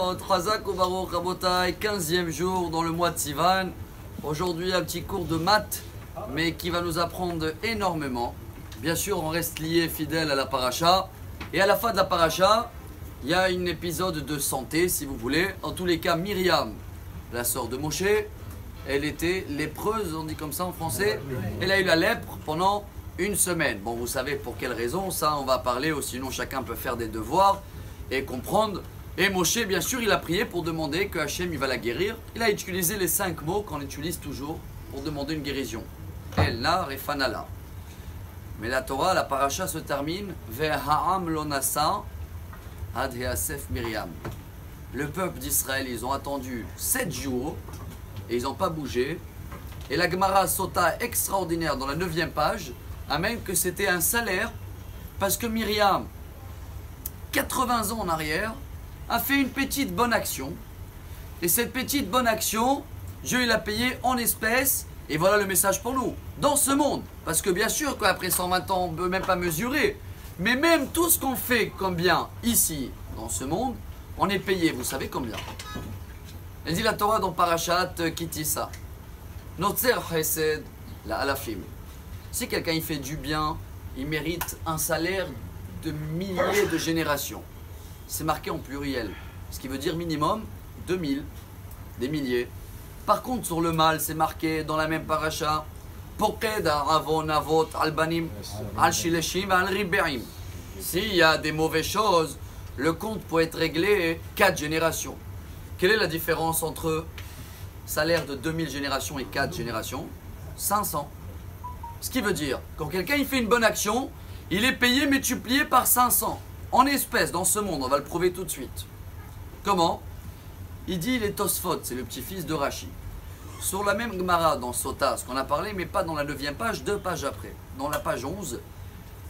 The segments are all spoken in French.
Shavuot, Chazak ou Baruch Rabotai, 15e jour dans le mois de Sivan. Aujourd'hui, un petit cours de maths, mais qui va nous apprendre énormément. Bien sûr, on reste lié, fidèle à la paracha. Et à la fin de la paracha, il y a un épisode de santé, si vous voulez. En tous les cas, Myriam, la sœur de Moshe, elle était lépreuse, on dit comme ça en français. Elle a eu la lèpre pendant une semaine. Bon, vous savez pour quelle raison, ça on va parler, ou sinon chacun peut faire des devoirs et comprendre. Et Moshe, bien sûr, il a prié pour demander que Hachem il va la guérir. Il a utilisé les 5 mots qu'on utilise toujours pour demander une guérison. El nar et fanala. Mais la Torah, la paracha se termine Ve'ha'am lo nasa ad he'asef Myriam. Le peuple d'Israël, ils ont attendu 7 jours et ils n'ont pas bougé. Et la Gemara Sota extraordinaire dans la 9e page amène que c'était un salaire parce que Myriam, 80 ans en arrière, a fait une petite bonne action. Et cette petite bonne action, Dieu l'a payée en espèces. Et voilà le message pour nous, dans ce monde. Parce que bien sûr qu'après 120 ans, on ne peut même pas mesurer. Mais même tout ce qu'on fait comme bien ici, dans ce monde, on est payé. Vous savez combien? Elle dit la Torah dans Parashat Kitissa. Notzer Chesed la Alafim. Si quelqu'un il fait du bien, il mérite un salaire de milliers de générations. C'est marqué en pluriel. Ce qui veut dire minimum 2000, des milliers. Par contre, sur le mal, c'est marqué dans la même paracha Poked avon avot albanim al shileshim al ribeim. S'il y a des mauvaises choses, le compte peut être réglé 4 générations. Quelle est la différence entre salaire de 2000 générations et 4 générations? 500. Ce qui veut dire, quand quelqu'un il fait une bonne action, il est payé multiplié par 500. En espèces, dans ce monde, on va le prouver tout de suite. Comment? Il dit, il est Tosfot, c'est le petit-fils de Rashi. Sur la même Gemara dans Sota, ce qu'on a parlé, mais pas dans la 9e page, 2 pages après. Dans la page 11,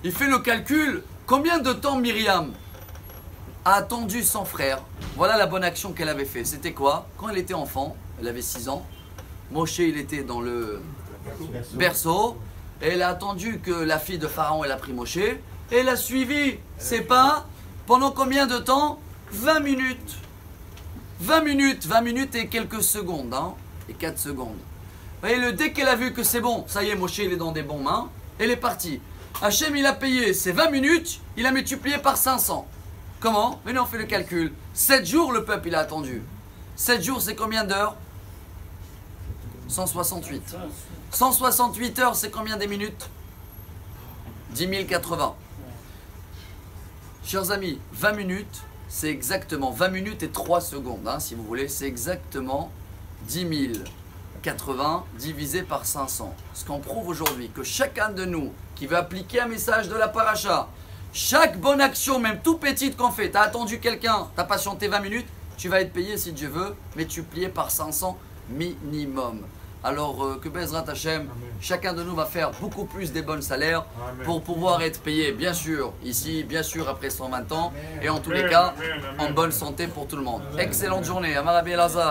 il fait le calcul, combien de temps Myriam a attendu son frère? Voilà la bonne action qu'elle avait fait. C'était quoi? Quand elle était enfant, elle avait 6 ans, Moshe il était dans le berceau, et elle a attendu que la fille de Pharaon, elle a pris Moshe, et elle a suivi ses pas pendant combien de temps? 20 minutes. 20 minutes et quelques secondes, hein, et 4 secondes. Vous voyez, dès qu'elle a vu que c'est bon, ça y est, Moshe il est dans des bonnes mains, elle est partie. Hachem il a payé ses 20 minutes, il a multiplié par 500. Comment? Venez, on fait le calcul. 7 jours le peuple il a attendu. 7 jours c'est combien d'heures? 168. 168 heures c'est combien des minutes? 10 080. Chers amis, 20 minutes, c'est exactement 20 minutes et 3 secondes, hein, si vous voulez, c'est exactement 10 080 divisé par 500. Ce qu'on prouve aujourd'hui, que chacun de nous qui veut appliquer un message de la paracha, chaque bonne action, même tout petite qu'on fait, tu as attendu quelqu'un, tu as patienté 20 minutes, tu vas être payé si Dieu veut, multiplié par 500 minimum. Alors que Bezrat Hashem, chacun de nous va faire beaucoup plus des bons salaires pour pouvoir être payé, bien sûr, ici, bien sûr, après 120 ans, et en tous les cas, en bonne santé pour tout le monde. Excellente journée, Amar Rabbi Elazar.